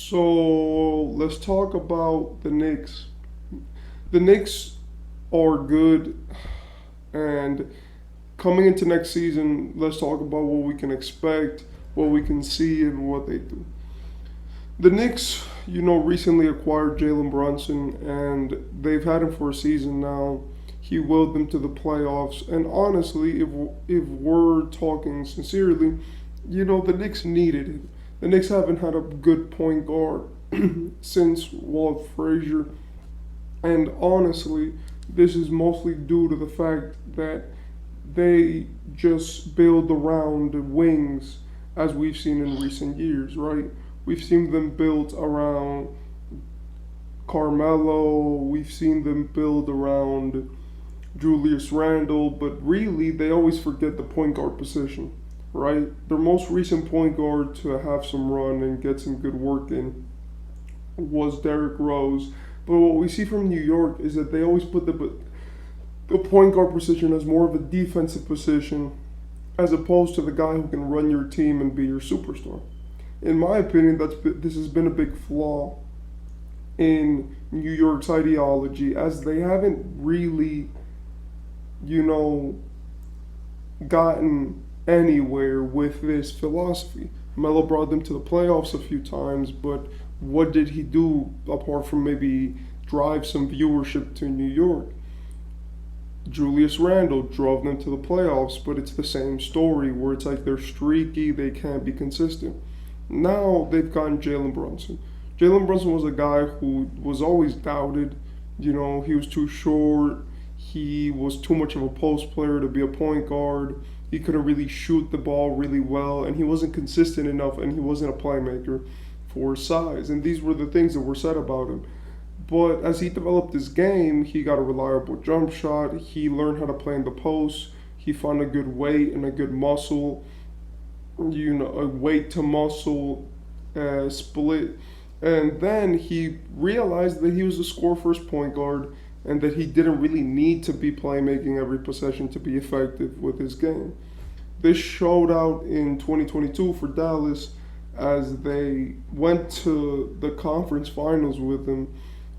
So let's talk about the Knicks. The Knicks are good, and coming into next season, let's talk about what we can expect, what we can see, and what they do. The Knicks, recently acquired Jalen Brunson, and they've had him for a season now. He willed them to the playoffs, and honestly, if we're talking sincerely, the Knicks needed it. The Knicks haven't had a good point guard since Walt Frazier, and honestly, this is mostly due to the fact that they just build around wings as we've seen in recent years, right? We've seen them built around Carmelo, we've seen them build around Julius Randle, but really they always forget the point guard position, right? Their most recent point guard to have some run and get some good work in was Derrick Rose. But what we see from New York is that they always put the point guard position as more of a defensive position as opposed to the guy who can run your team and be your superstar. In my opinion, this has been a big flaw in New York's ideology, as they haven't really, you know, gotten anywhere with this philosophy. Melo brought them to the playoffs a few times, but what did he do apart from maybe drive some viewership to New York? Julius Randle drove them to the playoffs, but it's the same story where it's like they're streaky, they can't be consistent. Now they've gotten Jalen Brunson. Jalen Brunson was a guy who was always doubted. He was too short. He was too much of a post player to be a point guard. He couldn't really shoot the ball really well, and he wasn't consistent enough, and he wasn't a playmaker for his size. And these were the things that were said about him. But as he developed his game, he got a reliable jump shot. He learned how to play in the post. He found a good weight and a good muscle, a weight to muscle split. And then he realized that he was a score first point guard and that he didn't really need to be playmaking every possession to be effective with his game. This showed out in 2022 for Dallas as they went to the conference finals with him,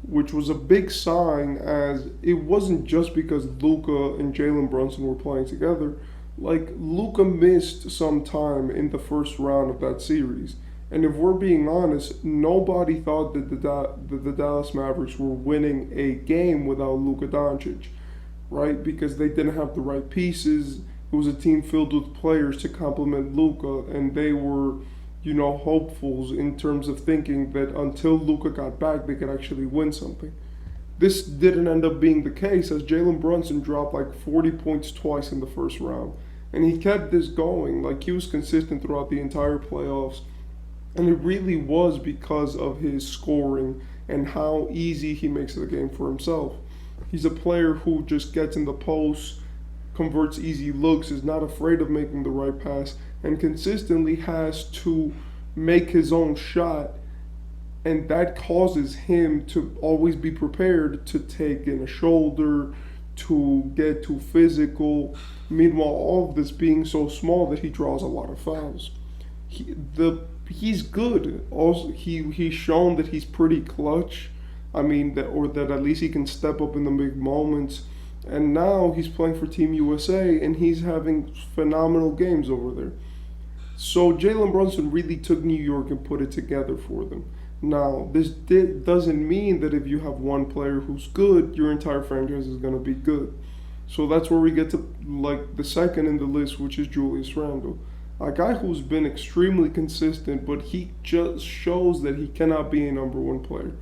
which was a big sign, as it wasn't just because Luka and Jalen Brunson were playing together. Like, Luka missed some time in the first round of that series. And if we're being honest, nobody thought that the Dallas Mavericks were winning a game without Luka Doncic, right? Because they didn't have the right pieces. It was a team filled with players to complement Luka, and they were, hopefuls in terms of thinking that until Luka got back, they could actually win something. This didn't end up being the case, as Jalen Brunson dropped like 40 points twice in the first round. And he kept this going. Like, he was consistent throughout the entire playoffs. And it really was because of his scoring and how easy he makes the game for himself. He's a player who just gets in the post, converts easy looks, is not afraid of making the right pass, and consistently has to make his own shot. And that causes him to always be prepared to take in a shoulder, to get too physical. Meanwhile, all of this being so small that he draws a lot of fouls. He's good. Also, he's shown that he's pretty clutch. I mean, that at least he can step up in the big moments. And now he's playing for Team USA, and he's having phenomenal games over there. So Jalen Brunson really took New York and put it together for them. Now, this doesn't mean that if you have one player who's good, your entire franchise is going to be good. So that's where we get to like the second in the list, which is Julius Randle. A guy who's been extremely consistent, but he just shows that he cannot be a number one player.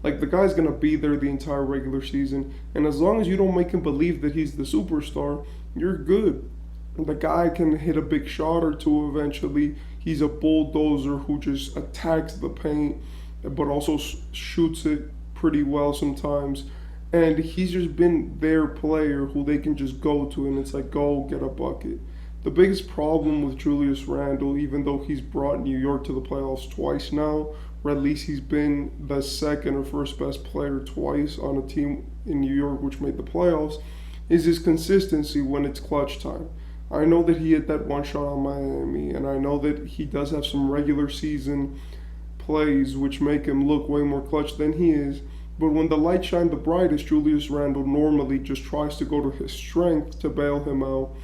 Like, the guy's going to be there the entire regular season, and as long as you don't make him believe that he's the superstar, you're good. The guy can hit a big shot or two eventually. He's a bulldozer who just attacks the paint, but also shoots it pretty well sometimes. And he's just been their player who they can just go to, and it's like, go get a bucket. The biggest problem with Julius Randle, even though he's brought New York to the playoffs twice now, or at least he's been the second or first best player twice on a team in New York which made the playoffs, is his consistency when it's clutch time. I know that he hit that one shot on Miami, and I know that he does have some regular season plays which make him look way more clutch than he is. But when the light shine the brightest, Julius Randle normally just tries to go to his strength to bail him out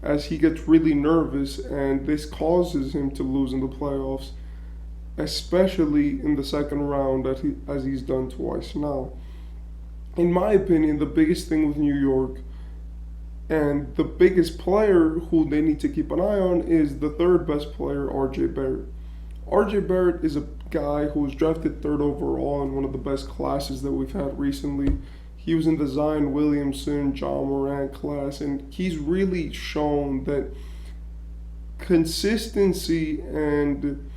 as he gets really nervous, and this causes him to lose in the playoffs, especially in the second round as he's done twice now. In my opinion, the biggest thing with New York and the biggest player who they need to keep an eye on is the third best player, R.J. Barrett. R.J. Barrett is a guy who was drafted third overall in one of the best classes that we've had recently. He was in the Zion Williamson, John Morant class, and he's really shown that consistency and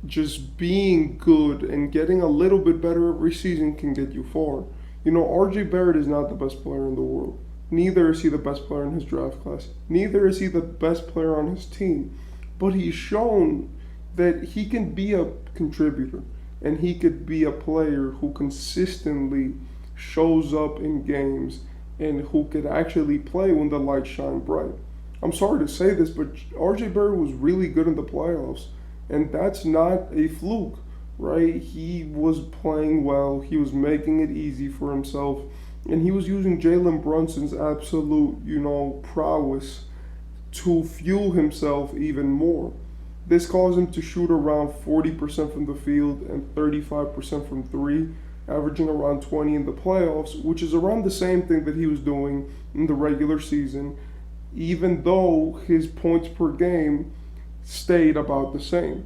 just being good and getting a little bit better every season can get you far. You know, R.J. Barrett is not the best player in the world. Neither is he the best player in his draft class. Neither is he the best player on his team. But he's shown that he can be a contributor and he could be a player who consistently shows up in games and who could actually play when the lights shine bright. I'm sorry to say this, but R.J. Barrett was really good in the playoffs, and that's not a fluke, right? He was playing well, he was making it easy for himself, and he was using Jalen Brunson's absolute, prowess to fuel himself even more. This caused him to shoot around 40% from the field and 35% from three, averaging around 20 in the playoffs, which is around the same thing that he was doing in the regular season, even though his points per game stayed about the same.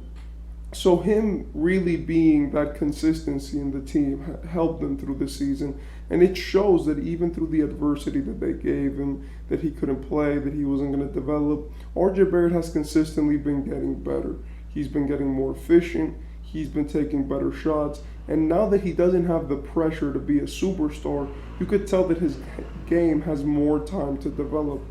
So him really being that consistency in the team helped them through the season, and it shows that even through the adversity that they gave him, that he couldn't play, that he wasn't going to develop, R.J. Barrett has consistently been getting better. He's been getting more efficient, he's been taking better shots, and now that he doesn't have the pressure to be a superstar, you could tell that his game has more time to develop.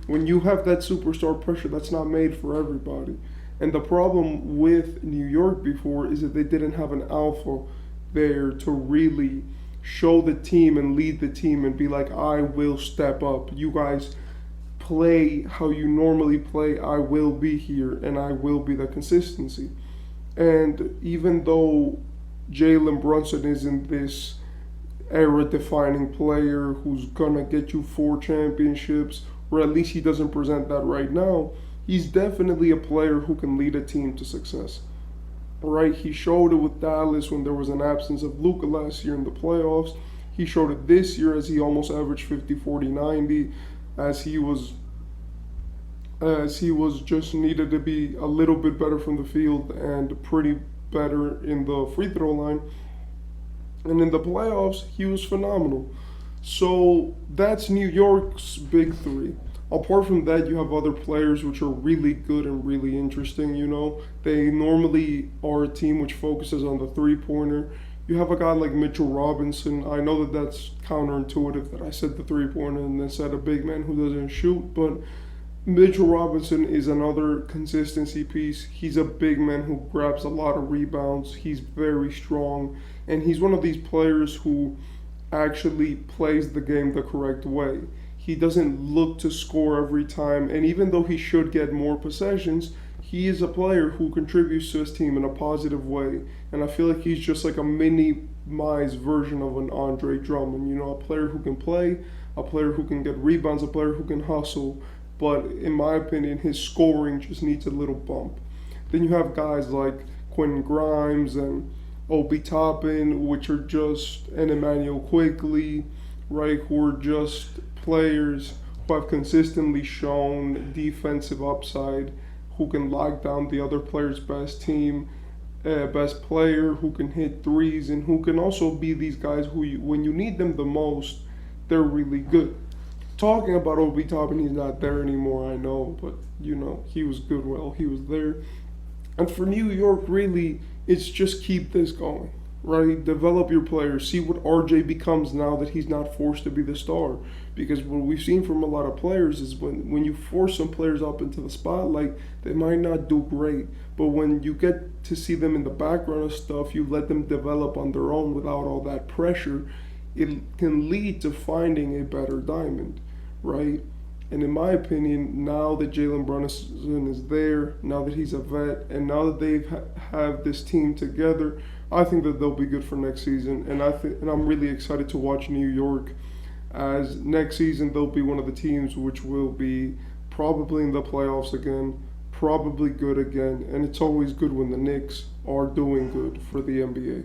When you have that superstar pressure, that's not made for everybody. And the problem with New York before is that they didn't have an alpha there to really show the team and lead the team and be like, I will step up. You guys play how you normally play. I will be here and I will be the consistency. And even though Jalen Brunson isn't this era-defining player who's gonna get you 4 championships, or at least he doesn't present that right now, he's definitely a player who can lead a team to success. Right? He showed it with Dallas when there was an absence of Luka last year in the playoffs. He showed it this year as he almost averaged 50, 40, 90, as he was just needed to be a little bit better from the field and pretty better in the free throw line. And in the playoffs, he was phenomenal. So that's New York's big three. Apart from that, you have other players which are really good and really interesting, They normally are a team which focuses on the three-pointer. You have a guy like Mitchell Robinson. I know that that's counterintuitive that I said the three-pointer and then said a big man who doesn't shoot, but Mitchell Robinson is another consistency piece. He's a big man who grabs a lot of rebounds. He's very strong, and he's one of these players who actually plays the game the correct way. He doesn't look to score every time, and even though he should get more possessions, he is a player who contributes to his team in a positive way. And I feel like he's just like a minimized version of an Andre Drummond, a player who can play, a player who can get rebounds, a player who can hustle. But in my opinion, his scoring just needs a little bump. Then you have guys like Quentin Grimes and Obi Toppin, which are just, and Emmanuel Quickly, right, who are just players who have consistently shown defensive upside, who can lock down the other player's best player, who can hit threes, and who can also be these guys who, when you need them the most, they're really good. Talking about Obi Toppin, he's not there anymore, I know, but he was good while he was there. And for New York, really, it's just keep this going, right? Develop your players. See what RJ becomes now that he's not forced to be the star. Because what we've seen from a lot of players is when you force some players up into the spotlight, they might not do great. But when you get to see them in the background of stuff, you let them develop on their own without all that pressure, it can lead to finding a better diamond, right? And in my opinion, now that Jalen Brunson is there, now that he's a vet, and now that have this team together, I think that they'll be good for next season. And I'm really excited to watch New York, as next season they'll be one of the teams which will be probably in the playoffs again, probably good again. And it's always good when the Knicks are doing good for the NBA.